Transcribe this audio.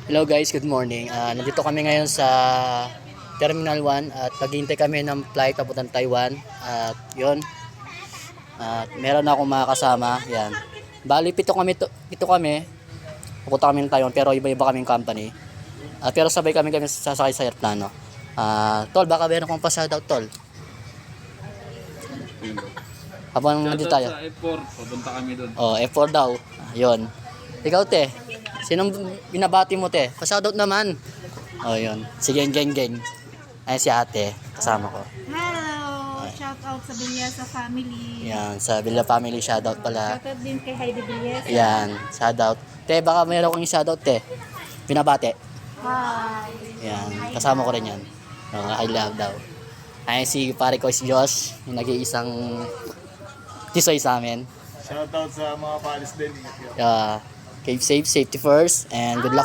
Hello guys, good morning. Nandito kami ngayon sa Terminal 1 at naghihintay kami ng flight papuntang Taiwan. At yun, at meron akong mga kasama. Yan. Bali, pito kami. Pupunta kami ng Taiwan pero iba-iba kaming company. Pero sabay kami sasakay sa aeroplano. Tol, baka meron kong pa-shoutout, Tol. Habang nandito tayo. Sa F4, papunta kami doon. Oh, F4 daw. Yun. Ikaw, te. Sinong binabati mo, te? Pa-shoutout naman. Oh, yun. Sige, geng. Ayan si ate. Kasama ko. Hello! Shout out sa Bilyasa family. Yan. Sa Villa Family, shoutout pala. Shout out din kay Heidi Bilyasa. Yan. Shoutout. Te, baka mayroon kong shoutout, te. Binabati. Hi! Yan. Kasama ko rin yan. I love daw. Ayan si pare ko si Josh. Yung nag-iisang tisoy sa amin. Shoutout sa mga palis din. Keep safe, safety first, and good luck.